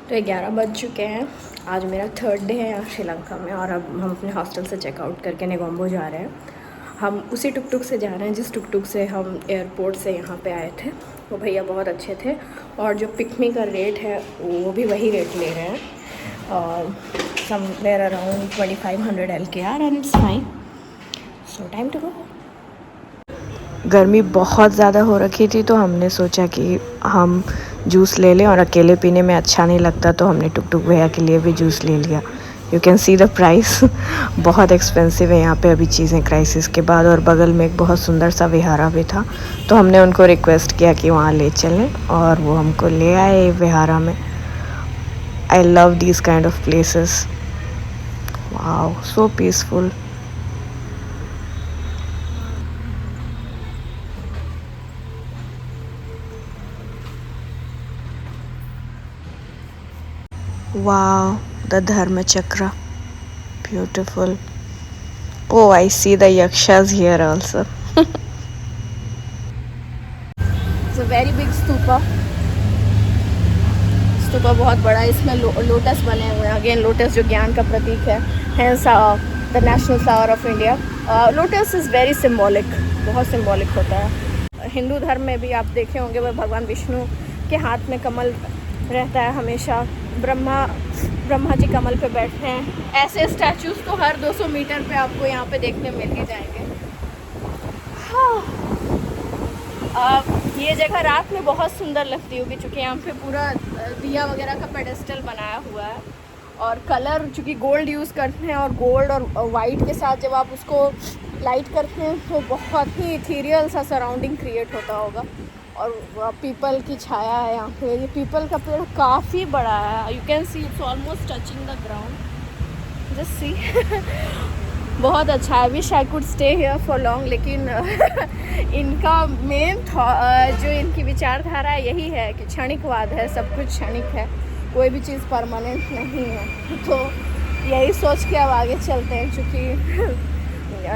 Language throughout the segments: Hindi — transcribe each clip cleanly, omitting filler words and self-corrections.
तो 11 बज चुके हैं। आज मेरा थर्ड डे है यहाँ श्रीलंका में और अब हम अपने हॉस्टल से चेकआउट करके नेगोम्बो जा रहे हैं। हम उसी टुक से जा रहे हैं जिस टुक से हम एयरपोर्ट से यहाँ पे आए थे। वो भैया बहुत अच्छे थे और जो पिकमी का रेट है वो भी वही रेट ले रहे हैं और somewhere around 2500 LKR and it's fine. So time to go. गर्मी बहुत ज़्यादा हो रखी थी तो हमने सोचा कि हम जूस ले लें और अकेले पीने में अच्छा नहीं लगता तो हमने टुक भैया के लिए भी जूस ले लिया। You can see the price बहुत एक्सपेंसिव है यहाँ पे अभी चीज़ें क्राइसिस के बाद। और बगल में एक बहुत सुंदर सा विहारा भी था तो हमने उनको रिक्वेस्ट किया कि वहाँ ले चलें और वो हमको ले आए विहारा में। I love these kind of places, wow so peaceful. Wow, the Dharma Chakra, beautiful. Oh, I see the yakshas here also. It's a very big stupa. Stupa बहुत बड़ा है, इसमें लोटस बने हुए हैं। अगेन लोटस जो ज्ञान का प्रतीक है, hence the national flower of India. Lotus is very symbolic, बहुत सिम्बॉलिक होता है। हिंदू धर्म में भी आप देखे होंगे वह भगवान विष्णु के हाथ में कमल रहता है हमेशा। ब्रह्मा जी कमल पे बैठते हैं। ऐसे स्टैचूज़ तो हर 200 मीटर पे आपको यहाँ पे देखने मिल ही जाएंगे। हाँ, ये जगह रात में बहुत सुंदर लगती होगी क्योंकि यहाँ पे पूरा दिया वगैरह का पेडेस्टल बनाया हुआ है और कलर चूँकि गोल्ड यूज़ करते हैं और गोल्ड और वाइट के साथ जब आप उसको लाइट करते हैं तो बहुत ही इथीरियल सा सराउंडिंग क्रिएट होता होगा। और पीपल की छाया है यहाँ पे। ये पीपल का पेड़ काफ़ी बड़ा है, you can see it's almost touching the ground, just see. बहुत अच्छा है। Wish I could stay here for long, लेकिन इनका मेन जो इनकी विचारधारा यही है कि क्षणिकवाद है, सब कुछ क्षणिक है, कोई भी चीज़ परमानेंट नहीं है। तो यही सोच के अब आगे चलते हैं क्योंकि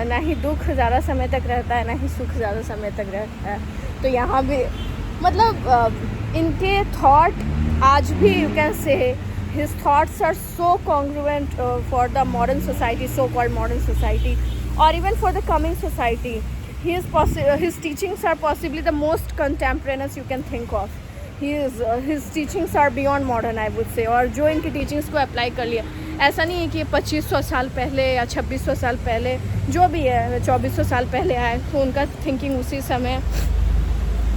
ना ही दुख ज़्यादा समय तक रहता है ना ही सुख ज़्यादा समय तक रहता है। तो यहाँ भी मतलब इनके थॉट आज भी you can say his thoughts are so congruent for the modern society, so-called modern society, or even for the coming society. His teachings are possibly the most contemporaneous you can think of. His teachings are beyond modern, I would say. और जो इनकी teachings को apply कर लिया, ऐसा नहीं है कि 2500 साल पहले या 2600 साल पहले, जो भी है 2400 साल पहले आए तो उनका थिंकिंग उसी समय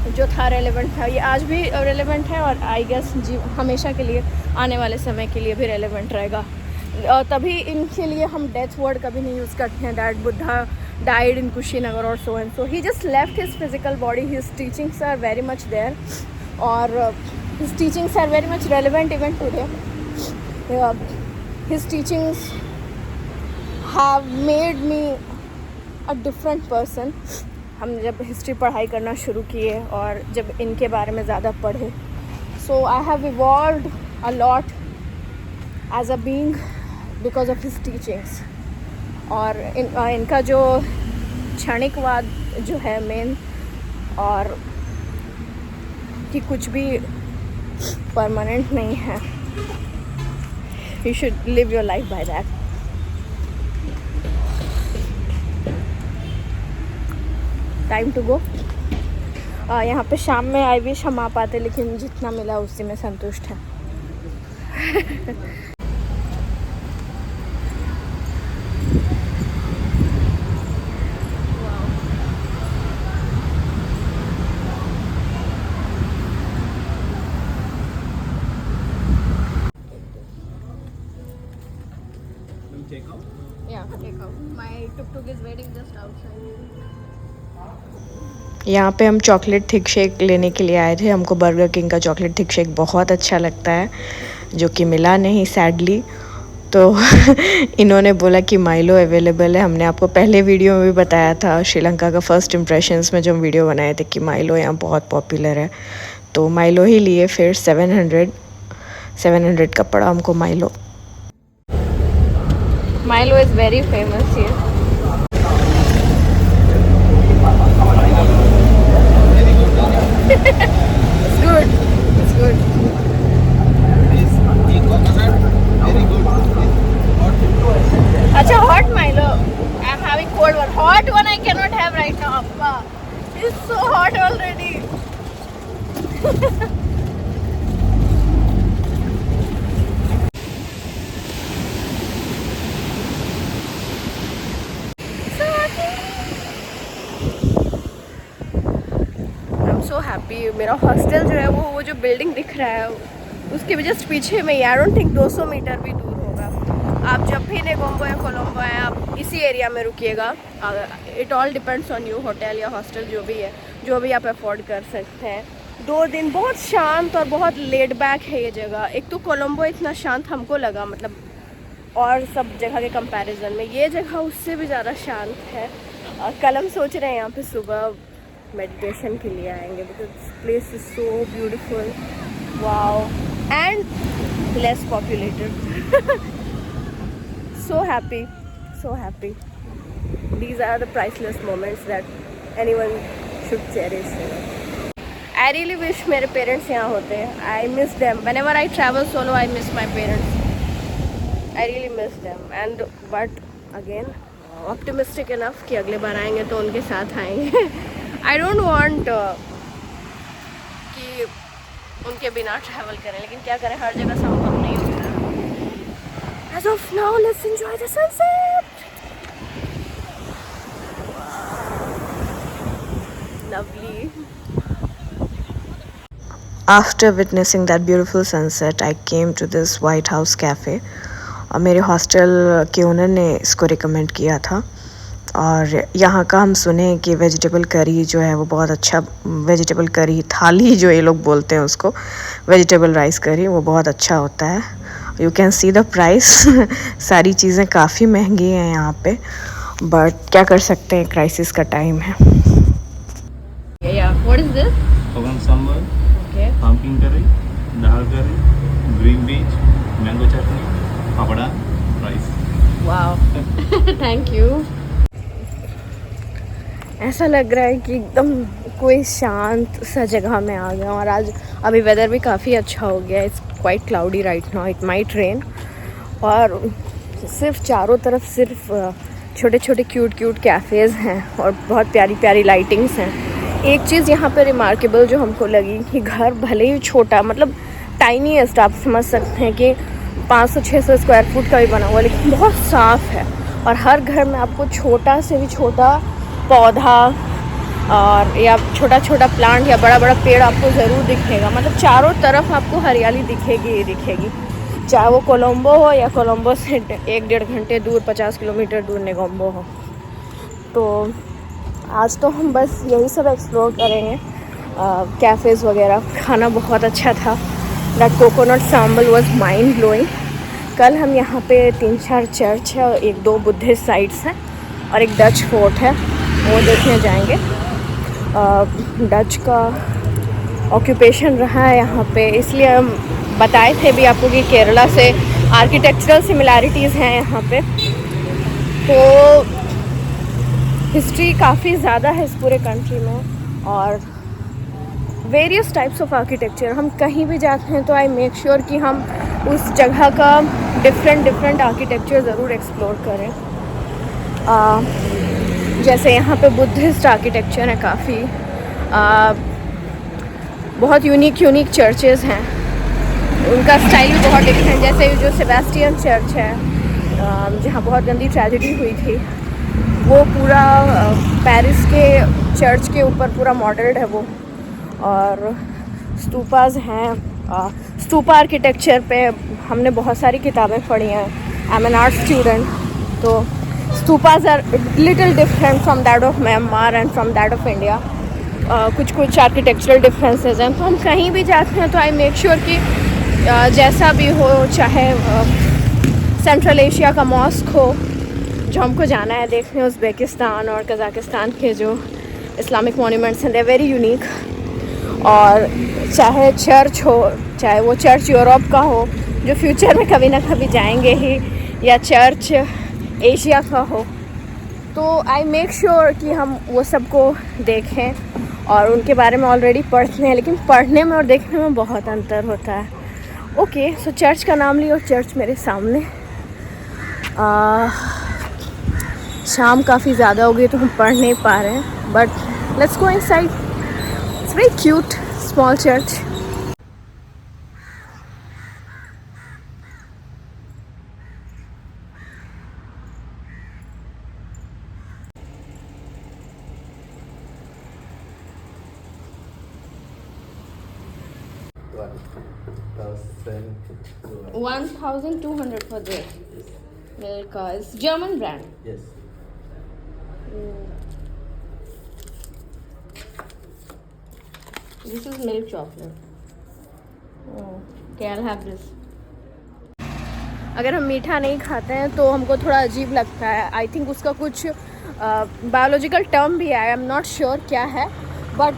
जो था रेलेवेंट था, ये आज भी रेलेवेंट है और आई गेस हमेशा के लिए आने वाले समय के लिए भी रेलेवेंट रहेगा। तभी इनके लिए हम डेथ वर्ड कभी नहीं यूज़ करते हैं, that Buddha died in Kushinagar और so and so. He just left his physical body, his teachings are very much there और his teachings are very much relevant even today. His teachings have made me a different person. हम जब हिस्ट्री पढ़ाई करना शुरू किए और जब इनके बारे में ज़्यादा पढ़े, so I have evolved a lot as a being because of his teachings. और इनका जो क्षणिकवाद जो है मेन, और कि कुछ भी परमानेंट नहीं है, you should live your life by that. Time to go. यहाँ पे शाम में आई विश हम आ पाते, लेकिन जितना मिला उसी में संतुष्ट है। यहाँ पे हम चॉकलेट थिक शेक लेने के लिए आए थे। हमको बर्गर किंग का चॉकलेट थिक शेक बहुत अच्छा लगता है, जो कि मिला नहीं सैडली। तो इन्होंने बोला कि माइलो अवेलेबल है। हमने आपको पहले वीडियो में भी बताया था, श्रीलंका का फर्स्ट इम्प्रेशंस में जो हम वीडियो बनाए थे, कि माइलो यहाँ बहुत पॉपुलर है। तो माइलो ही लिए। फिर 700 का पड़ा हमको Milo. Milo is very famous here. It's good. It's good. मेरा हॉस्टल जो है वो जो बिल्डिंग दिख रहा है उसके जस्ट पीछे में ही, आई डोंट थिंक 200 मीटर भी दूर होगा। आप जब भी नेगोम्बो या कोलंबो आए आप इसी एरिया में रुकिएगा। It all depends on you, hotel या हॉस्टल जो भी है, जो भी आप अफोर्ड कर सकते हैं। 2 दिन बहुत शांत और बहुत लेड बैक है ये जगह। एक तो कोलंबो इतना शांत हमको लगा, मतलब और सब जगह के कंपैरिजन में ये जगह उससे भी ज़्यादा शांत है। कल हम सोच रहे हैं यहाँ पे सुबह मेडिटेशन के लिए आएंगे, because place is so beautiful, wow, and less populated. So happy. These are the priceless moments that anyone should cherish. I really wish मेरे पेरेंट्स यहाँ होते। I miss them. Whenever I travel solo, I miss my parents. I really miss them. And but again, optimistic enough कि अगले बार आएंगे तो उनके साथ आएंगे। I don't want कि उनके बिना ट्रैवल करें, लेकिन क्या करें, हर जगह संभव नहीं होता। As of now, let's enjoy the sunset. Lovely. After witnessing that beautiful sunset, I came to this White House Cafe. और मेरे हॉस्टल के ओनर ने इसको रिकमेंड किया था, और यहाँ का हम सुने कि वेजिटेबल करी जो है वो बहुत अच्छा, वेजिटेबल करी थाली जो ये लोग बोलते हैं उसको, वेजिटेबल राइस करी, वो बहुत अच्छा होता है। You can see the price. सारी चीज़ें काफ़ी महंगी हैं यहाँ पे, बट क्या कर सकते हैं, क्राइसिस का टाइम है। What is this? Kogan sambar, Okay. pumpkin curry, dal curry, green beans, mango chutney, papada, rice. Wow. Thank you. ऐसा लग रहा है कि एकदम कोई शांत सा जगह में आ गया, और आज अभी वेदर भी काफ़ी अच्छा हो गया। It's quite cloudy right now, it might rain. और सिर्फ चारों तरफ सिर्फ छोटे छोटे क्यूट कैफ़ेज़ हैं और बहुत प्यारी प्यारी लाइटिंग्स हैं। एक चीज़ यहाँ पे रिमार्केबल जो हमको लगी कि घर भले ही छोटा, मतलब टाइनीएस्ट आप समझ सकते हैं कि 500-600 स्क्वायर फुट का भी बना हुआ, लेकिन बहुत साफ़ है। और हर घर में आपको छोटा से भी छोटा पौधा और या छोटा प्लांट या बड़ा पेड़ आपको ज़रूर दिखेगा। मतलब चारों तरफ आपको हरियाली दिखेगी ही दिखेगी, चाहे वो कोलंबो हो या कोलंबो से 1-1.5 घंटे दूर, 50 किलोमीटर दूर नेगोम्बो हो। तो आज तो हम बस यही सब एक्सप्लोर करेंगे। कैफ़ेज़ वगैरह, खाना बहुत अच्छा था। That coconut sambal was mind blowing. कल हम यहाँ पे 3-4 चर्च है और 1-2 बुद्धिस्ट साइट्स हैं और एक डच फोर्ट है, वो देखने जाएंगे। डच का ऑक्यूपेशन रहा है यहाँ पे, इसलिए हम बताए थे भी आपको कि केरला से आर्किटेक्चरल सिमिलैरिटीज़ हैं यहाँ पे। तो हिस्ट्री काफ़ी ज़्यादा है इस पूरे कंट्री में, और वेरियस टाइप्स ऑफ आर्किटेक्चर। हम कहीं भी जाते हैं तो आई मेक श्योर कि हम उस जगह का डिफरेंट आर्किटेक्चर ज़रूर एक्सप्लोर करें। जैसे यहाँ पे बुद्धिस्ट आर्किटेक्चर है काफ़ी, बहुत यूनिक चर्चेस हैं, उनका स्टाइल भी बहुत डिफरेंट। जैसे जो सेबेस्टियन चर्च है जहाँ बहुत गंदी ट्रेजेडी हुई थी, वो पूरा पेरिस के चर्च के ऊपर पूरा मॉडल्ड है वो। और स्तूपाज हैं, स्तूपा आर्किटेक्चर पे हमने बहुत सारी किताबें पढ़ी हैं। I am an art student, तो stupas are little different from that of Myanmar and from that of India. कुछ आर्किटेक्चरल डिफरेंसेस हैं। तो हम कहीं भी जाते हैं तो आई मेक श्योर कि जैसा भी हो, चाहे सेंट्रल एशिया का मॉस्क हो जो हमको जाना है देखने, उज़्बेकिस्तान और कज़ाकिस्तान के जो इस्लामिक मॉन्यूमेंट्स हैं, दे वेरी यूनिक। और चाहे चर्च हो, चाहे वो चर्च यूरोप का हो जो फ्यूचर में कभी ना कभी जाएंगे ही, या चर्च एशिया का हो, तो आई मेक श्योर कि हम वो सबको देखें और उनके बारे में ऑलरेडी पढ़ते हैं, लेकिन पढ़ने में और देखने में बहुत अंतर होता है। ओके, सो चर्च का नाम लिया और चर्च मेरे सामने। शाम काफ़ी ज़्यादा हो गई तो हम पढ़ नहीं पा रहे हैं, but let's go inside. It's very cute small church. 1,200 for this. Milka is German brand. Yes. This is milk chocolate. Okay, I'll have this. अगर हम मीठा नहीं खाते हैं तो हमको थोड़ा अजीब लगता है. आई थिंक उसका कुछ बायोलॉजिकल टर्म भी है. आई एम नॉट श्योर क्या है, बट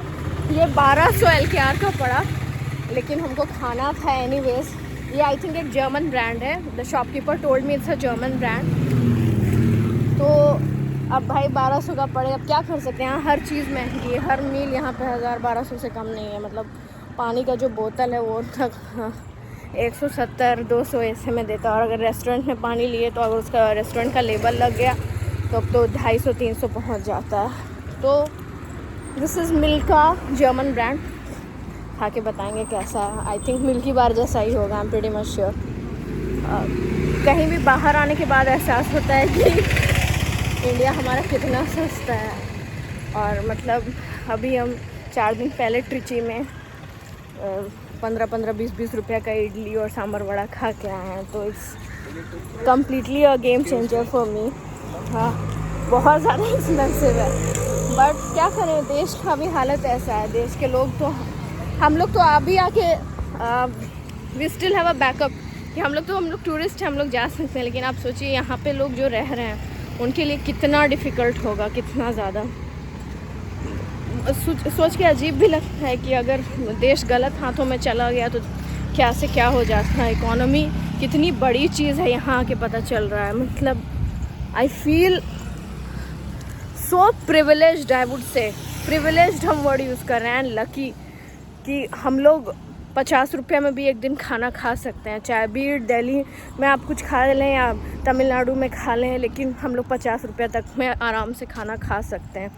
ये 1200 LKR का पड़ा, लेकिन हमको खाना था एनीवेज. ये आई थिंक एक जर्मन ब्रांड है. The shopkeeper told me it's a German brand. तो अब भाई 1200 का पड़े, अब क्या कर सकते हैं. यहाँ हर चीज़ महंगी है. हर मील यहाँ पे 1000-1200 से कम नहीं है. मतलब पानी का जो बोतल है वो तक 170-200 ऐसे में देता है. और अगर रेस्टोरेंट में पानी लिए तो अगर उसका रेस्टोरेंट का लेबल लग गया तो अब तो 250-300 पहुँच जाता है. तो this is Milka German brand. खा के बताएंगे कैसा है. आई थिंक मिल्की बार जैसा ही होगा. I am pretty much sure. कहीं भी बाहर आने के बाद एहसास होता है कि इंडिया हमारा कितना सस्ता है. और मतलब अभी हम 4 दिन पहले ट्रिची में 15-20 रुपये का इडली और सांभर वड़ा खा के आए हैं. तो it's completely a game changer for me. हाँ, बहुत ज़्यादा एक्सपेंसिव है, बट क्या करें, देश का भी हालत ऐसा है. देश के लोग तो हम लोग तो अभी आके we still have a backup कि हम लोग टूरिस्ट हैं, हम लोग जा सकते हैं. लेकिन आप सोचिए यहाँ पे लोग जो रह रहे हैं उनके लिए कितना डिफ़िकल्ट होगा, कितना ज़्यादा. सोच के अजीब भी लगता है कि अगर देश गलत हाथों में चला गया तो क्या से क्या हो जाता है. इकोनॉमी कितनी बड़ी चीज़ है यहाँ आके पता चल रहा है. मतलब I feel so privileged. I would say privileged हम वर्ड यूज़ कर रहे हैं. लकी कि हम लोग 50 रुपये में भी एक दिन खाना खा सकते हैं. चाहे बीट दिल्ली में आप कुछ खा लें या तमिलनाडु में खा लें, लेकिन हम लोग 50 रुपये तक में आराम से खाना खा सकते हैं.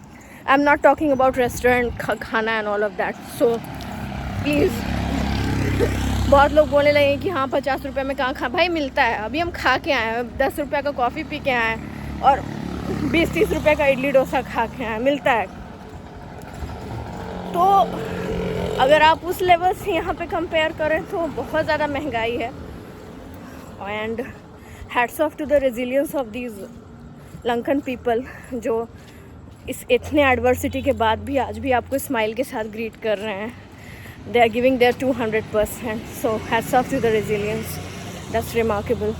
I am not talking about restaurant khana and all of that. So please, बहुत लोग बोलने लगे कि हाँ 50 रुपये में कहाँ खा. भाई मिलता है. अभी हम खा के आए हैं, 10 रुपये का कॉफ़ी पी के आए हैं और 20-30 रुपये का इडली डोसा खा के आए. मिलता है. तो अगर आप उस लेवल से यहाँ पे कंपेयर करें तो बहुत ज़्यादा महंगाई है. And hats off to the resilience of these Lankan people जो इस इतने एडवर्सिटी के बाद भी आज भी आपको स्माइल के साथ ग्रीट कर रहे हैं. They are giving their 200%. So hats off to the resilience. That's remarkable.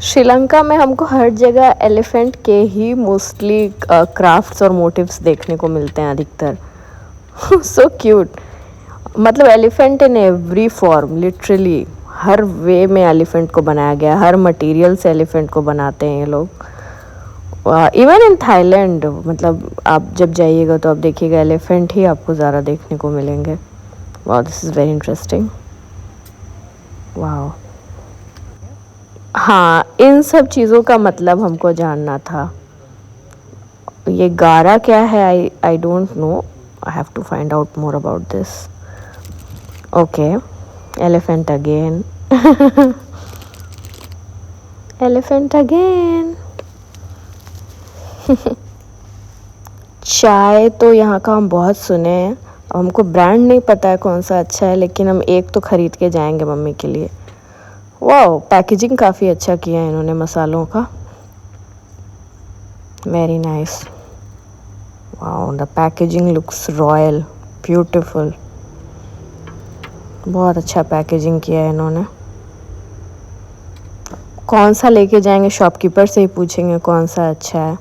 Sri Lanka में हमको हर जगह एलिफेंट के ही मोस्टली क्राफ्ट्स और मोटिव्स देखने को मिलते हैं अधिकतर. So cute. मतलब elephant in every form, literally हर वे में एलिफेंट को बनाया गया. हर मटेरियल से एलिफेंट को बनाते हैं ये लोग. इवन इन थाईलैंड, मतलब आप जब जाइएगा तो आप देखिएगा एलिफेंट ही आपको ज़्यादा देखने को मिलेंगे. Wow, this is very interesting. Wow. हाँ, इन सब चीज़ों का मतलब हमको जानना था. ये गारा क्या है? I don't know. I have to find out more about this. Okay, elephant again. Elephant again. चाय तो यहाँ का हम बहुत सुने हैं. हमको ब्रांड नहीं पता है कौन सा अच्छा है, लेकिन हम एक तो ख़रीद के जाएंगे मम्मी के लिए. वाओ, पैकेजिंग काफ़ी अच्छा किया है इन्होंने मसालों का. Very nice. Wow, the packaging looks royal, beautiful. बहुत अच्छा पैकेजिंग किया है इन्होंने. कौन सा लेके जाएंगे? शॉपकीपर से ही पूछेंगे कौन सा अच्छा है.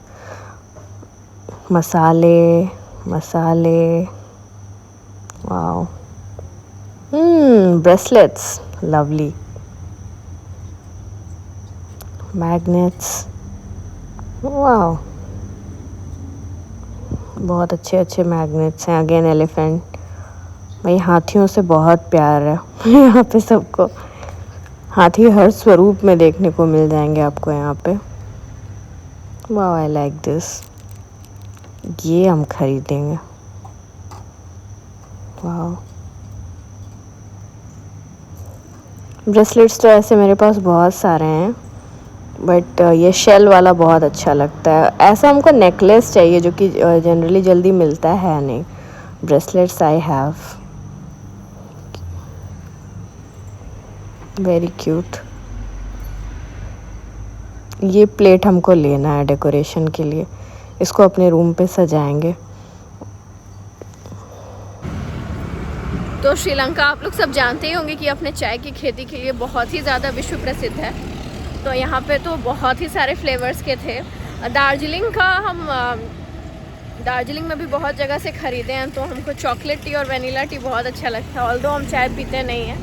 मसाले मसाले. Wow. Bracelets, lovely. Magnets. Wow, बहुत अच्छे अच्छे मैग्नेट्स हैं. Again elephant. भाई हाथियों से बहुत प्यार है यहाँ पे सबको. हाथी हर स्वरूप में देखने को मिल जाएंगे आपको यहाँ पे. Wow, I like this. ये हम खरीदेंगे. वाओ. ब्रेसलेट्स तो ऐसे मेरे पास बहुत सारे हैं, बट ये शेल वाला बहुत अच्छा लगता है। ऐसा हमको नेकलेस चाहिए जो कि जनरली जल्दी मिलता है नहीं। Bracelets I have, very cute. ये प्लेट हमको लेना है डेकोरेशन के लिए, इसको अपने रूम पे सजाएंगे। तो श्रीलंका आप लोग सब जानते ही होंगे कि अपने चाय की खेती के लिए बहुत ही ज़्यादा विश्व प्रसिद्ध है। तो यहाँ पे तो बहुत ही सारे फ्लेवर्स के थे। दार्जिलिंग में भी बहुत जगह से ख़रीदे हैं। तो हमको चॉकलेट टी और वनीला टी बहुत अच्छा लगता है। ऑल्दो हम चाय पीते नहीं हैं,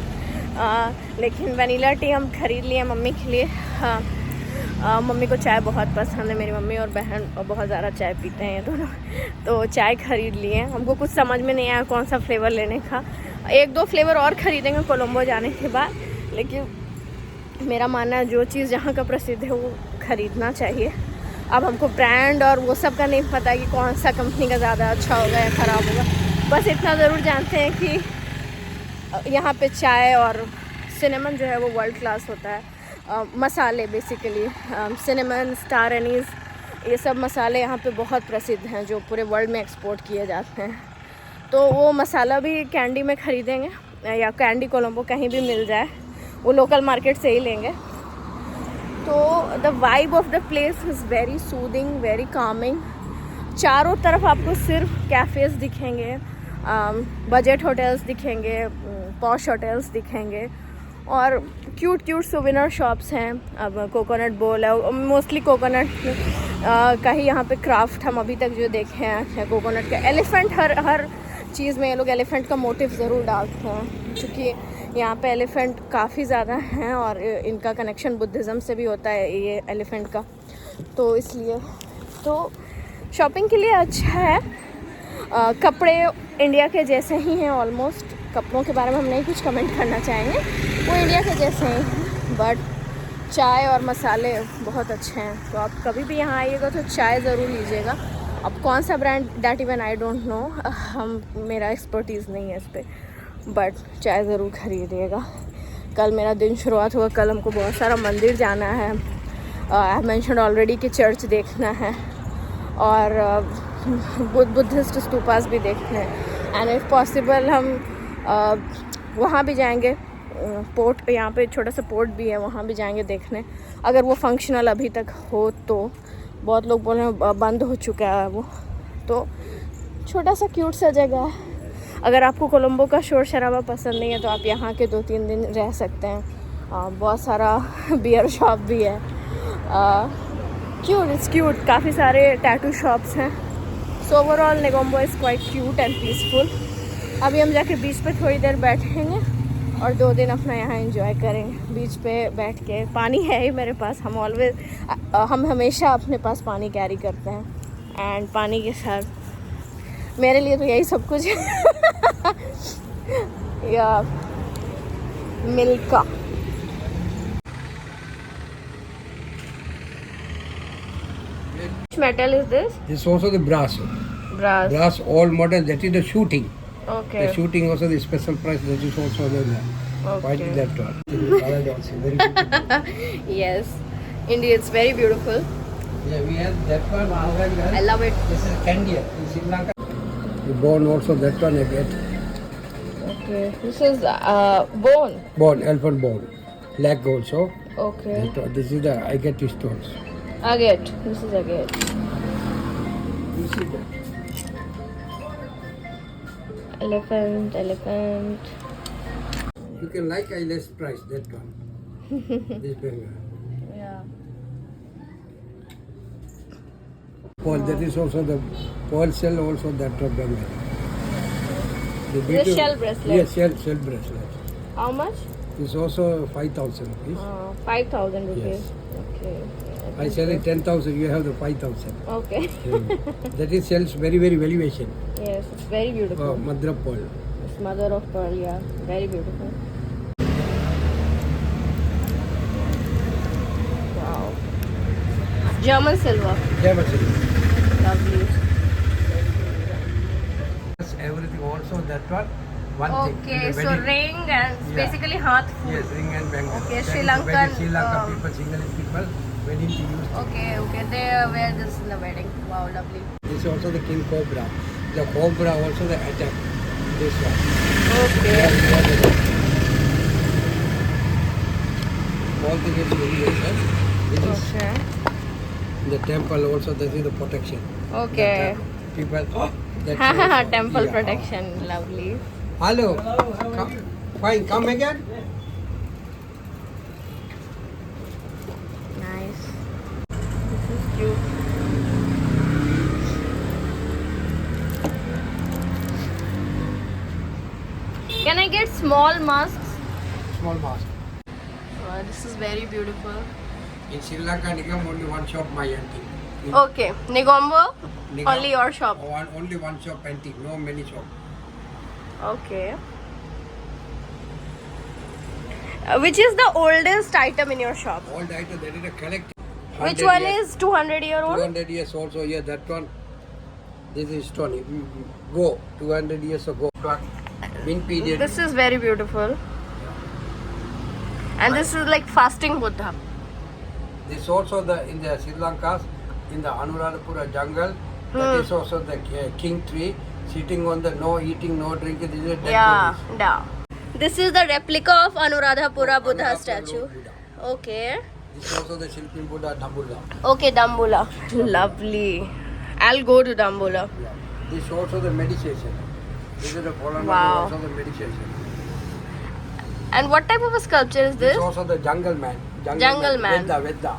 लेकिन वनीला टी हम ख़रीद लिए मम्मी के लिए। हाँ, मम्मी को चाय बहुत पसंद है। मेरी मम्मी और बहन बहुत ज़्यादा चाय पीते हैं ये दोनों। तो चाय ख़रीद लिए। हमको कुछ समझ में नहीं आया कौन सा फ्लेवर लेने का। 1-2 फ्लेवर और ख़रीदेंगे कोलंबो जाने के बाद, लेकिन मेरा मानना है जो चीज़ जहाँ का प्रसिद्ध है वो ख़रीदना चाहिए। अब हमको ब्रांड और वो सब का नहीं पता कि कौन सा कंपनी का ज़्यादा अच्छा होगा या ख़राब होगा। बस इतना ज़रूर जानते हैं कि यहाँ पे चाय और सिनेमन जो है वो वर्ल्ड क्लास होता है। मसाले बेसिकली सिनेमन, स्टार एनीज़, ये सब मसाले यहाँ पे बहुत प्रसिद्ध हैं जो पूरे वर्ल्ड में एक्सपोर्ट किए जाते हैं। तो वो मसाला भी कैंडी में ख़रीदेंगे या कैंडी कोलंबो कहीं भी मिल जाए, वो लोकल मार्केट से ही लेंगे। तो the vibe of the place is very soothing, very Kameng. चारों तरफ आपको सिर्फ कैफ़ेज़ दिखेंगे, बजट होटल्स दिखेंगे, पॉश होटल्स दिखेंगे और क्यूट सोविनर शॉप्स हैं। अब कोकोनट बोल है, मोस्टली कोकोनट का ही यहाँ पे क्राफ्ट हम अभी तक जो देखे हैं। कोकोनट का एलिफेंट, हर चीज़ में ये लोग एलिफेंट का मोटिव ज़रूर डालते हैं, क्योंकि यहाँ पे एलिफेंट काफ़ी ज़्यादा हैं और इनका कनेक्शन बुद्धिज़्म से भी होता है ये एलिफेंट का। तो इसलिए तो शॉपिंग के लिए अच्छा है। कपड़े इंडिया के जैसे ही हैं ऑलमोस्ट। कपड़ों के बारे में हम नहीं कुछ कमेंट करना चाहेंगे, वो इंडिया के जैसे ही हैं। बट चाय और मसाले बहुत अच्छे हैं। तो आप कभी भी यहाँ आइएगा तो चाय ज़रूर लीजिएगा। अब कौन सा brand, that even I don't no, मेरा एक्सपर्टीज़ नहीं है इस पर, बट चाय ज़रूर ख़रीदिएगा। कल मेरा दिन शुरुआत हुआ। कल हमको बहुत सारा मंदिर जाना है। आई मेंशन्ड ऑलरेडी कि चर्च देखना है और बुद्धिस्ट स्तूपास भी देखने हैं। एंड इफ़ पॉसिबल हम वहाँ भी जाएंगे। पोर्ट, यहाँ पे छोटा सा पोर्ट भी है, वहाँ भी जाएंगे देखने, अगर वो फंक्शनल अभी तक हो तो। बहुत लोग बोल रहे हैं बंद हो चुका है वो। तो छोटा सा क्यूट सा जगह है। अगर आपको कोलंबो का शोर शराबा पसंद नहीं है तो आप यहाँ के 2-3 दिन रह सकते हैं। बहुत सारा बियर शॉप भी है। It's cute. काफ़ी सारे टैटू शॉप्स हैं। So overall Negombo is quite cute and peaceful. अभी हम जाके बीच पे थोड़ी देर बैठेंगे और 2 दिन अपना यहाँ एंजॉय करेंगे। बीच पे बैठ के, पानी है ही मेरे पास। हम हमेशा अपने पास पानी कैरी करते हैं एंड पानी के साथ मेरे लिए तो यही सब कुछ है। या Milcah. Which metal is this? This is also the brass. Brass. Brass, all modern. That is the shooting. Okay. The shooting also the special price. That is also there. Quite Okay. that one. Colored also very beautiful. Yes. Indeed, it's very beautiful. Yeah, we have that one. Like that. I love it. This is Candia in Sri Lanka. The bone also that one I get. Okay. This is bone. Bone, elephant bone. Leg also. Okay. That one. This is the I get stones. Agate. This is agate. You see that? Elephant. You can like I less price that one. This bengal. Yeah. Pearl, that is also the pearl shell also that one bengal. The This beauty- shell bracelet. Yes, shell bracelet. How much? It's also 5,000 rupees. 5,000 rupees. Yes. Okay. I sell it 10,000. You have the 5,000. Okay. That is sells very very valuation. Yes, it's very beautiful. Madra pearl. It's mother of pearl. Yeah, very beautiful. Wow. German silver. Lovely. Everything also that one. One Okay, thing. in the so wedding. ring and Yeah. basically hearth food. Yes, ring and bangle. Okay, That Sri is the very Lankan, Sri Lanka people, Sinhalese people, wedding to use. Okay, they wear this in the wedding. Wow, lovely. This is also the king cobra. The cobra also the attack. This one. Okay. All the is variation. This is Okay. the temple also. This is the protection. Okay. People. That's Temple yeah. protection, lovely. Hello. Come, fine. Come again. Nice. This is cute. Can I get small masks? Small mask. This is very beautiful. In Sri Lanka, Nigam only one shop my antique. In Okay, Negombo, Nigam, only your shop. Only one shop antique. No many shop. Okay. Which is the oldest item in your shop? Old item. There is a collection. Which 100 one years, is 200-year-old? 200 years also. Yeah, that one. This is stone. Go 200 years ago. Min period. This is very beautiful. And this is like fasting Buddha. This also in the Sri Lanka, in the Anuradhapura jungle. That is also the king tree sitting on the no eating, no drinking. This is a dead bodies. Yeah. This is the replica of Anuradhapura Buddha Anuradhapura statue. Buddha. Okay. This is also the Shilpin Buddha Dambula. Okay, Dambula. Lovely. I'll go to Dambula. Yeah. This is also the meditation. This is the Poland Wow. also the meditation. And what type of a sculpture is This this? is also the jungle man. Jungle man. Vedda.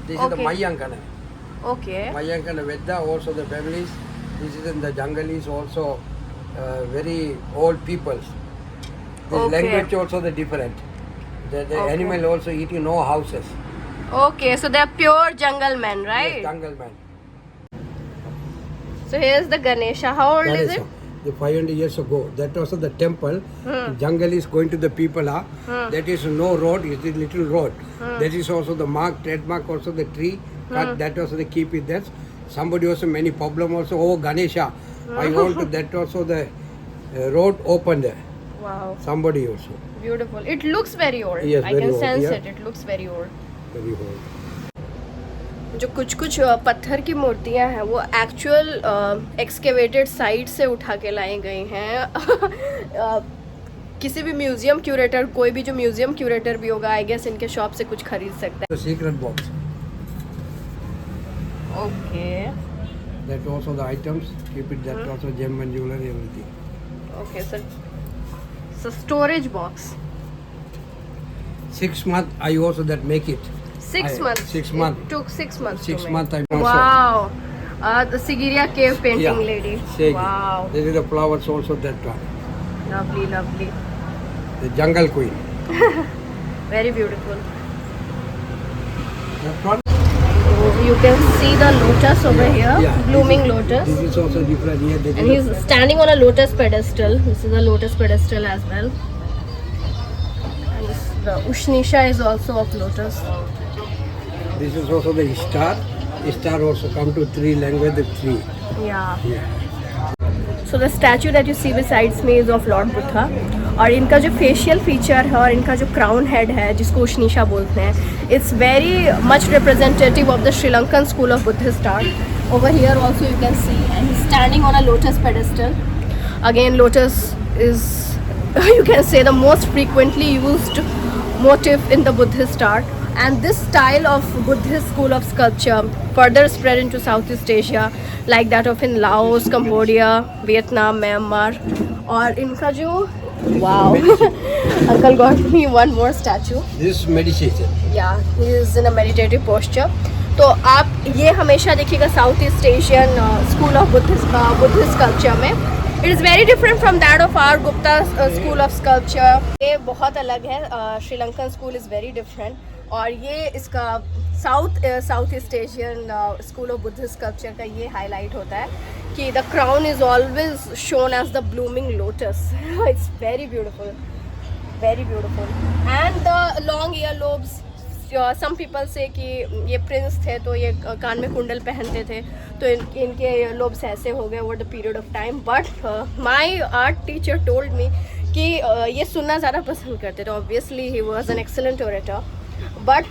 This is the Okay. Mayankana. Okay. Mayankana Vedda, also the families. This is in the jungle is also very old peoples. This Okay. language also the different. The Okay. animal also eating no houses. Okay, so they're pure jungle men, right? Yes, jungle man. So here's the Ganesha. How old is it? The 500 years ago, that also the temple. Jungle is going to the people. That is no road. It is little road. That is also the mark, trademark. Also the tree cut. That also they keep it there. Somebody also many problem also. Oh Ganesha, I want to, that also the road opened. Wow, Somebody also beautiful. It looks very old. Yes, I very can old, sense yeah. it. It looks very old. very old. जो कुछ कुछ पत्थर की मूर्तियां हैं वो एक्चुअल एक्सकेवेटेड साइट से उठा के लाई गई हैं किसी भी म्यूजियम क्यूरेटर कोई भी जो म्यूजियम क्यूरेटर भी होगा आई गेस इनके शॉप से कुछ खरीद सकता The secret box. है okay That also the items. Keep it. That also gem and jewelry everything. Okay sir so storage box 6 months I also that make it. 6 months 6 months. It took 6 months 6 months I also. wow the Sigiriya cave painting Yeah, lady Shaggy. wow This is the flowers also that one. lovely The jungle queen. very beautiful That one. you can see the lotus over here Yeah, blooming this lotus is also different here. This and is he's standing on a lotus pedestal. This is a lotus pedestal as well. And the Ushnisha is also of lotus. this is also the star. Star also come to three language. The three. Yeah. Yeah. So the statue that you see besides me is of Lord Buddha. और इनका जो फेशियल फीचर है और इनका जो क्राउन हेड है जिसको उशनीशा बोलते हैं it's very much representative of the Sri Lankan school of Buddhist art over here also you can see and he standing on a lotus pedestal again lotus is you can say the most frequently used motif in the Buddhist art, and this style of Buddhist school of sculpture further spread into Southeast Asia like that of in Laos, Cambodia, Vietnam, Myanmar. और इनका जो wow uncle got me one more statue. This meditation. Yeah, he is in a meditative posture. तो आप ये हमेशा देखिएगा south east Asian school of Buddhist sculpture में. It is very different from that of our Gupta school of sculpture. ये बहुत अलग है. Sri Lankan school is very different. और ये इसका south east Asian school of Buddhist sculpture का ये हाईलाइट होता है कि the crown is always shown as the blooming lotus. It's very beautiful, very beautiful. And the long ear lobes. Some people से कि ये प्रिंस थे तो ये कान में कुंडल पहनते थे तो इनके लोब्स ऐसे हो गए over the period of time. But my art teacher told me कि ये सुनना ज़्यादा पसंद करते थे. Obviously he was an excellent orator but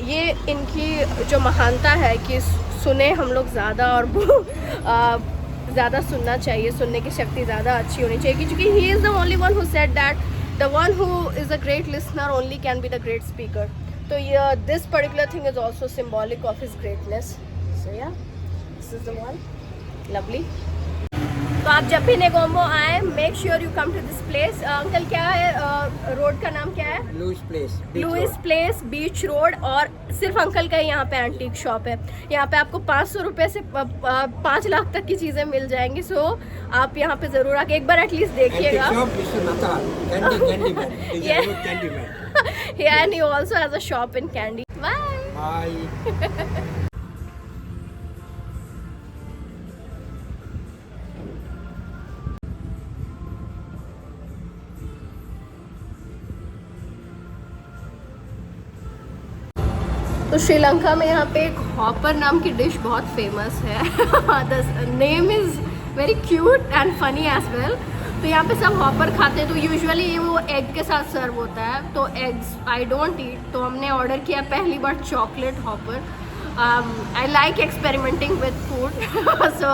ये इनकी जो महानता है कि सुने हम लोग ज़्यादा और ज़्यादा सुनना चाहिए, सुनने की शक्ति ज़्यादा अच्छी होनी चाहिए, क्योंकि he is the only one who said that the one who is a great listener only can be the great speaker. तो ये this particular thing is also symbolic of his greatness. So yeah this is the one. Lovely. तो आप जब भी नेगोम्बो आए, make sure you come to this place. Uncle क्या है रोड का नाम क्या है? Louis place. Louis place beach road. और सिर्फ अंकल का ही यहाँ पे एंटीक शॉप है. यहाँ पे आपको 500 रुपये से 5 लाख तक की चीज़ें मिल जाएंगी. सो आप यहाँ पे ज़रूर आके एक बार एटलीस्ट देखिएगा. Yeah, and he also has a shop in Kandy. Bye. तो श्रीलंका में यहाँ पे एक हॉपर नाम की डिश बहुत फेमस है. The name is very cute and funny as well. तो यहाँ पे सब हॉपर खाते हैं. तो यूजुअली वो एग के साथ सर्व होता है. तो एग्स आई डोंट ईट. तो हमने ऑर्डर किया पहली बार chocolate hopper. I like experimenting with food. So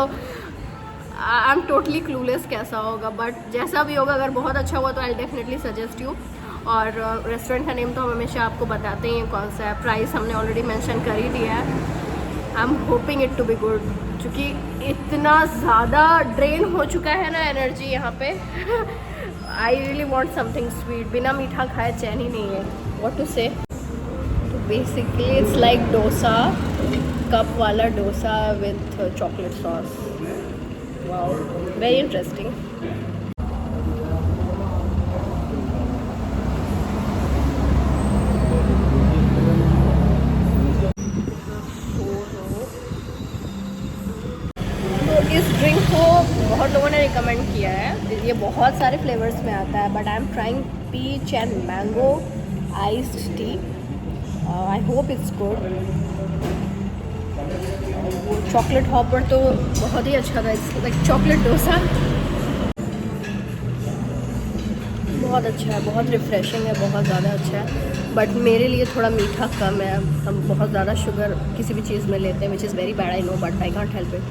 I am totally clueless कैसा होगा, बट जैसा भी होगा अगर बहुत अच्छा हुआ तो आई डेफिनेटली सजेस्ट यू. और रेस्टोरेंट का नेम तो हम हमेशा आपको बताते ही हैं कौन सा है. प्राइस हमने ऑलरेडी मेंशन कर ही दिया है. I am hoping it to be good, क्योंकि इतना ज़्यादा ड्रेन हो चुका है ना एनर्जी यहाँ पे. I really want something sweet. बिना मीठा खाए चैन ही नहीं है. What to say. तो basically it's like dosa, cup वाला dosa with chocolate sauce. Wow, very interesting. इस ड्रिंक को बहुत लोगों ने रिकमेंड किया है. ये बहुत सारे फ्लेवर्स में आता है, but I am trying peach and mango iced tea. I hope it's good. वो चॉकलेट हॉपर तो बहुत ही अच्छा था. It's like chocolate dosa. बहुत अच्छा है, बहुत रिफ्रेशिंग है, बहुत ज़्यादा अच्छा है. बट मेरे लिए थोड़ा मीठा कम है. हम बहुत ज़्यादा शुगर किसी भी चीज़ में लेते हैं, which is very bad, I know, but I can't help it.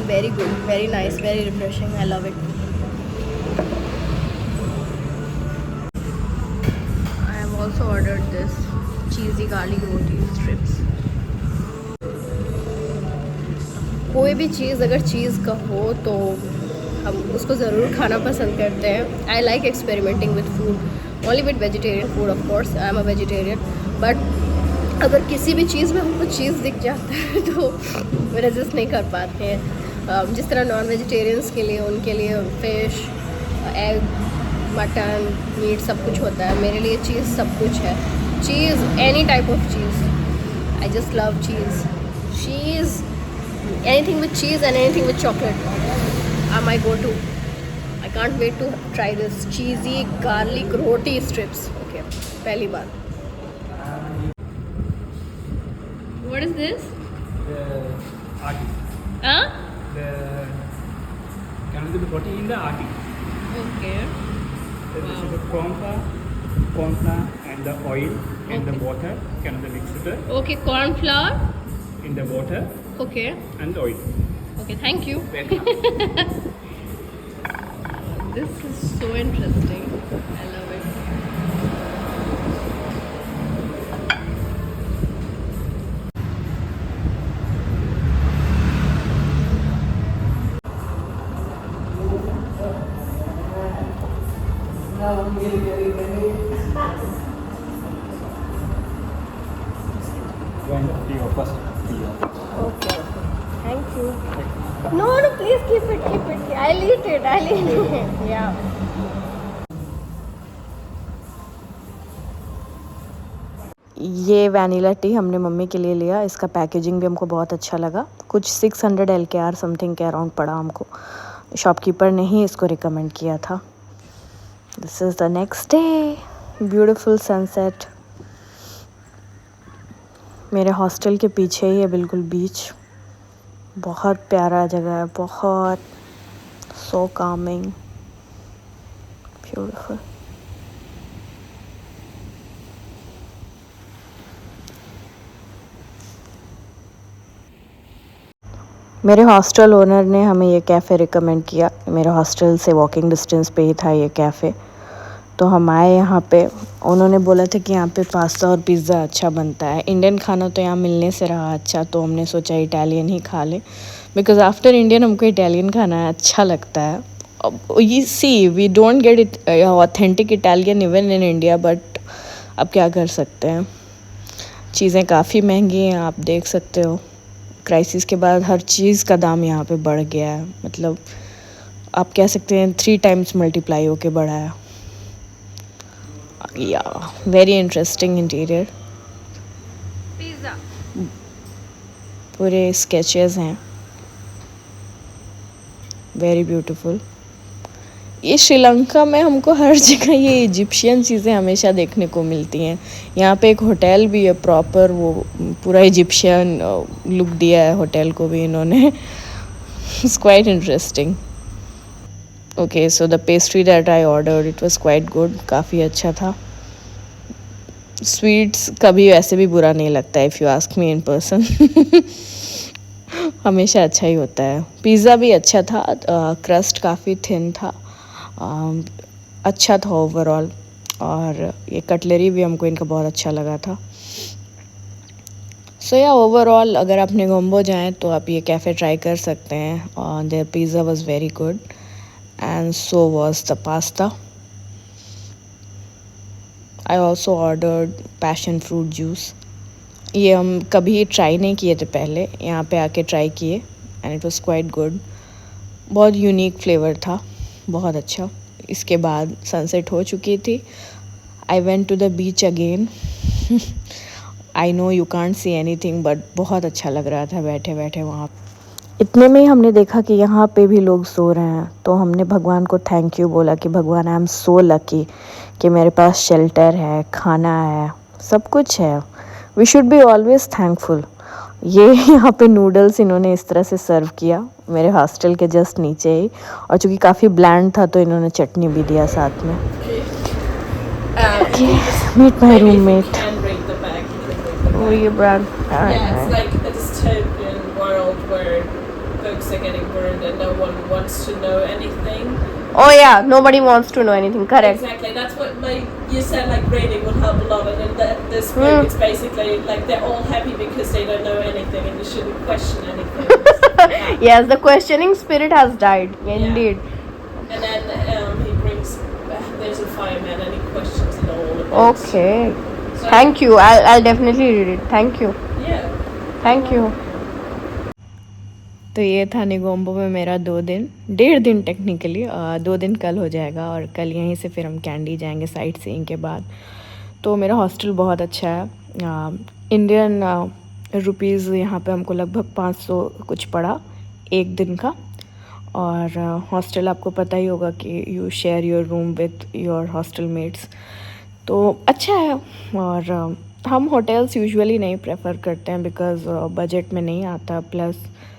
Very good, very nice, very refreshing. I love it. I have also ordered this cheesy garlic roti strips. कोई भी चीज़ अगर चीज़ का हो तो हम उसको ज़रूर खाना पसंद करते हैं. I like experimenting with food, only with vegetarian food of course. I am a vegetarian, but अगर किसी भी चीज़ में हमको चीज़ दिख जाता है तो रेजिस्ट नहीं कर पाते हैं. जिस तरह नॉन वेजिटेरियंस के लिए, उनके लिए फ़िश, एग, मटन, मीट सब कुछ होता है. मेरे लिए चीज़ सब कुछ है. Cheese, any type of cheese. I just love cheese. Cheese, anything with cheese and anything with chocolate are my go to. I can't wait to try this cheesy garlic roti strips. Okay, पहली बार. What is this? The protein in the arti. Okay. This is the corn flour and the oil and the water. Can the mixture Okay, corn flour. in the water Okay. and oil. Okay, thank you. Welcome. This is so interesting. I love it. Okay. Thank you. No, please keep it. I'll eat it. Yeah. ये वैनिला टी हमने मम्मी के लिए लिया. इसका पैकेजिंग भी हमको बहुत अच्छा लगा. कुछ 600 LKR समथिंग के अराउंड पड़ा हमको. शॉपकीपर ने ही इसको रिकमेंड किया था. This is the next day. Beautiful sunset. मेरे हॉस्टल के पीछे ही है बिल्कुल बीच. बहुत प्यारा जगह है, बहुत सो कामिंग, ब्यूटीफुल. मेरे हॉस्टल ओनर ने हमें ये कैफ़े रिकमेंड किया, मेरे हॉस्टल से वॉकिंग डिस्टेंस पे ही था ये कैफ़े। तो हम आए यहाँ पे, उन्होंने बोला था कि यहाँ पे पास्ता और पिज़्ज़ा अच्छा बनता है। इंडियन खाना तो यहाँ मिलने से रहा अच्छा, तो हमने सोचा इटालियन ही खा लें, बिकॉज़ आफ्टर इंडियन हमको इटालियन खाना अच्छा लगता है। You see we don't get it authentic Italian even in India, but अब क्या कर सकते हैं, चीज़ें काफ़ी महंगी हैं, आप देख सकते हो। क्राइसिस के बाद हर चीज़ का दाम यहाँ पे बढ़ गया है, मतलब आप कह सकते हैं 3 टाइम्स मल्टीप्लाई होके बढ़ा है। या वेरी इंटरेस्टिंग इंटीरियर, पिज़्ज़ा पूरे स्केचेस हैं, वेरी ब्यूटीफुल। ये श्रीलंका में हमको हर जगह ये इजिप्शियन चीज़ें हमेशा देखने को मिलती हैं। यहाँ पे एक होटल भी है प्रॉपर, वो पूरा इजिप्शियन लुक दिया है होटल को भी इन्होंने। It's quite interesting. Okay, so the pastry that I ordered it was quite good, काफ़ी अच्छा था। स्वीट्स कभी वैसे भी बुरा नहीं लगता है, if you ask me in person. हमेशा अच्छा ही होता है। पिज़्ज़ा भी अच्छा था, क्रस्ट काफ़ी थिन था, अच्छा था ओवरऑल। और ये कटलरी भी हमको इनका बहुत अच्छा लगा था। सो या ओवरऑल अगर आप नेगोम्बो जाएँ तो आप ये कैफ़े ट्राई कर सकते हैं। और there pizza was very good and so was the pasta. I also ordered passion fruit juice. ये हम कभी ट्राई नहीं किए थे पहले, यहाँ पे आके ट्राई किए and it was quite good. बहुत यूनिक फ्लेवर था, बहुत अच्छा। इसके बाद सनसेट हो चुकी थी। I went to the beach again. I know you can't see anything, but बहुत अच्छा लग रहा था बैठे बैठे वहाँ। इतने में ही हमने देखा कि यहाँ पे भी लोग सो रहे हैं, तो हमने भगवान को थैंक यू बोला कि भगवान आई एम सो लकी कि मेरे पास शेल्टर है, खाना है, सब कुछ है। We should be always thankful. ये यहाँ पे नूडल्स इन्होंने इस तरह से सर्व किया मेरे हॉस्टल के जस्ट नीचे ही, और चूँकि काफ़ी ब्लैंड था तो इन्होंने चटनी भी दिया साथ में। Meet my roommate. Oh, you brought. Yeah, it's like a dystopian world where folks are getting burned and no one wants to know anything. Oh yeah, nobody wants to know anything. Correct. Exactly, that's what you said, like reading would help a lot, and in this book it's basically like they're all happy because they don't know anything and you shouldn't question anything. Yes, the questioning spirit has died. Indeed. And then he brings, there's a fireman and he questions it all. A bit. Okay. So, Thank you. I'll definitely read it. Thank you. Yeah. Thank you. तो ये था निगोम्बो में मेरा 2 दिन, 1.5 दिन टेक्निकली, 2 दिन कल हो जाएगा और कल यहीं से फिर हम कैंडी जाएंगे साइट सीइंग के बाद। तो मेरा हॉस्टल बहुत अच्छा है। इंडियन रुपीज़ यहाँ पे हमको लगभग 500 कुछ पड़ा एक दिन का। और हॉस्टल आपको पता ही होगा कि you share your room with your hostel mates, तो अच्छा है। और हम होटल्स यूजुअली नहीं प्रेफर करते हैं बिकॉज़ बजट में नहीं आता, प्लस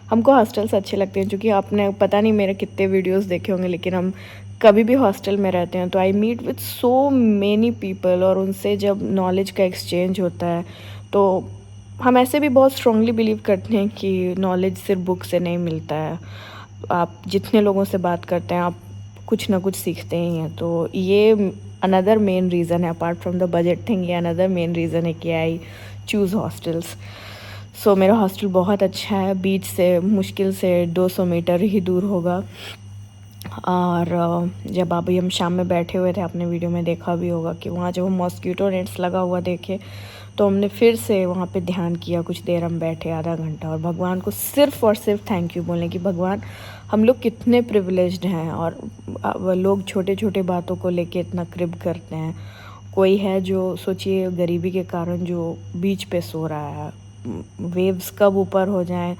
हमको हॉस्टल्स अच्छे लगते हैं। क्योंकि आपने पता नहीं मेरे कितने वीडियोस देखे होंगे, लेकिन हम कभी भी हॉस्टल में रहते हैं तो I meet with so many people, और उनसे जब नॉलेज का एक्सचेंज होता है तो हम ऐसे भी बहुत स्ट्रांगली बिलीव करते हैं कि नॉलेज सिर्फ बुक से नहीं मिलता है। आप जितने लोगों से बात करते हैं आप कुछ ना कुछ सीखते ही हैं। तो ये अनदर मेन रीज़न है, apart from the budget thing, ये अनदर मेन रीज़न है कि आई चूज़ हॉस्टल्स। सो मेरा हॉस्टल बहुत अच्छा है, बीच से मुश्किल से 200 मीटर ही दूर होगा। और जब अभी हम शाम में बैठे हुए थे, आपने वीडियो में देखा भी होगा कि वहाँ जब हम मॉस्किटो नेट्स लगा हुआ देखे तो हमने फिर से वहाँ पे ध्यान किया, कुछ देर हम बैठे, आधा घंटा, और भगवान को सिर्फ़ और सिर्फ थैंक यू बोलें कि भगवान हम लोग कितने प्रिविलेज्ड हैं। और लोग छोटे छोटे बातों को लेके इतना क्रिब करते हैं। कोई है जो सोचिए गरीबी के कारण जो बीच पे सो रहा है, वेव्स कब ऊपर हो जाएं,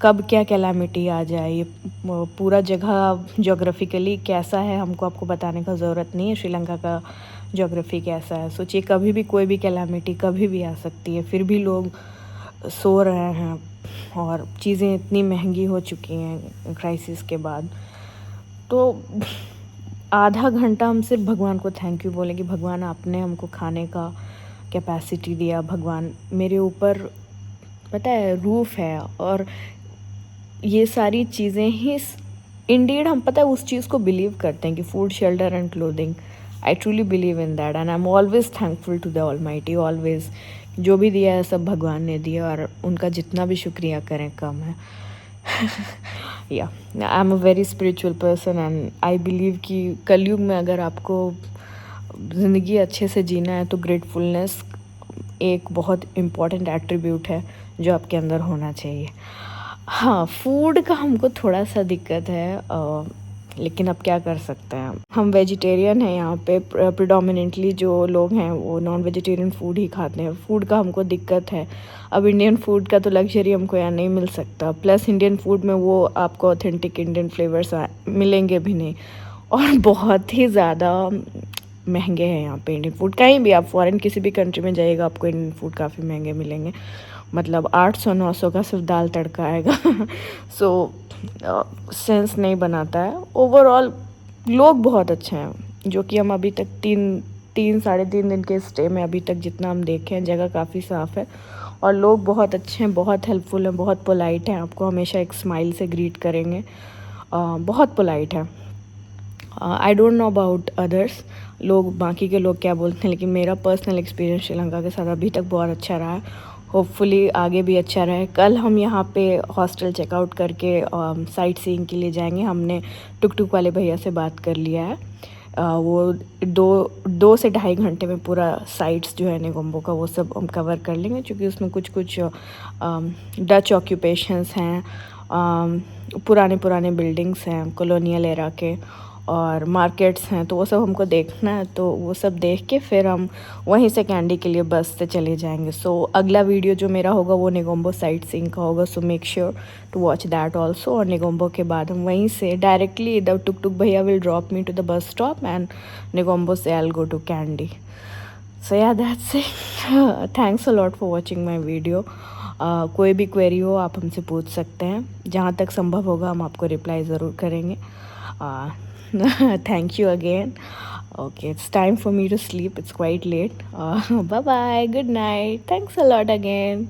कब क्या कैलामिटी आ जाए, ये पूरा जगह जोग्राफिकली कैसा है हमको आपको बताने का ज़रूरत नहीं है। श्रीलंका का जोग्राफी कैसा है, सोचिए कभी भी कोई भी कैलामिटी कभी भी आ सकती है, फिर भी लोग सो रहे हैं। और चीज़ें इतनी महंगी हो चुकी हैं क्राइसिस के बाद। तो आधा घंटा हम सिर्फ भगवान को थैंक यू बोले कि भगवान आपने हमको खाने का कैपेसिटी दिया। भगवान मेरे ऊपर पता है रूफ़ है, और ये सारी चीज़ें ही इंडीड हम पता है उस चीज़ को बिलीव करते हैं कि food, shelter and clothing, I truly believe in that and I am always thankful to the almighty, always. जो भी दिया है सब भगवान ने दिया और उनका जितना भी शुक्रिया करें कम है। या I am a very spiritual person and I believe कि कलयुग में अगर आपको ज़िंदगी अच्छे से जीना है तो ग्रेटफुलनेस एक बहुत इम्पॉर्टेंट एट्रीब्यूट है जो आपके अंदर होना चाहिए। हाँ, फूड का हमको थोड़ा सा दिक्कत है, लेकिन अब क्या कर सकते हैं। हम वेजिटेरियन हैं यहाँ पे, प्रिडोमिनेंटली जो लोग हैं वो नॉन वेजिटेरियन फूड ही खाते हैं। फूड का हमको दिक्कत है। अब इंडियन फूड का तो लग्जरी हमको यहाँ नहीं मिल सकता, प्लस इंडियन फूड में वो आपको ऑथेंटिक इंडियन फ्लेवर्स मिलेंगे भी नहीं और बहुत ही ज़्यादा महंगे हैं यहाँ पे इंडियन फूड। कहीं भी आप फॉरेन किसी भी कंट्री में जाइएगा आपको इंडियन फूड काफ़ी महंगे मिलेंगे, मतलब 800-900 का सिर्फ दाल तड़का आएगा। सो सेंस नहीं बनाता है। ओवरऑल लोग बहुत अच्छे हैं, जो कि हम अभी तक 3-3.5 दिन के स्टे में अभी तक जितना हम देखे हैं, जगह काफ़ी साफ़ है और लोग बहुत अच्छे हैं, बहुत हेल्पफुल हैं, बहुत पोलाइट हैं, आपको हमेशा एक स्माइल से ग्रीट करेंगे, बहुत पोलाइट है। I don't know about others, लोग बाकी के लोग क्या बोलते हैं, लेकिन मेरा पर्सनल एक्सपीरियंस श्रीलंका के साथ अभी तक बहुत अच्छा रहा है। होपफुली आगे भी अच्छा रहे। कल हम यहाँ पे हॉस्टल चेकआउट करके साइट सीइंग के लिए जाएंगे। हमने टुक टुक वाले भैया से बात कर लिया है, वो 2 से 2.5 घंटे में पूरा साइट्स जो है नेगोम्बो का वो सब हम कवर कर लेंगे, क्योंकि उसमें कुछ डच ऑक्यूपेशंस हैं, पुराने बिल्डिंग्स हैं कॉलोनियल एरा के, और मार्केट्स हैं, तो वो सब हमको देखना है। तो वो सब देख के फिर हम वहीं से कैंडी के लिए बस से चले जाएंगे। सो अगला वीडियो जो मेरा होगा वो नेगोम्बो साइट सीइंग का होगा, so make sure to watch that also. और नेगोम्बो के बाद हम वहीं से डायरेक्टली द टुक टुक भैया will drop me to the bus stop and Negombo से I will go to Kandy. So yeah that's it. Thanks a lot for watching my video. कोई भी क्वेरी हो आप हमसे पूछ सकते हैं, जहाँ तक संभव होगा हम आपको रिप्लाई ज़रूर करेंगे। Thank you again. Okay, it's time for me to sleep. It's quite late. Bye bye. Good night. Thanks a lot again.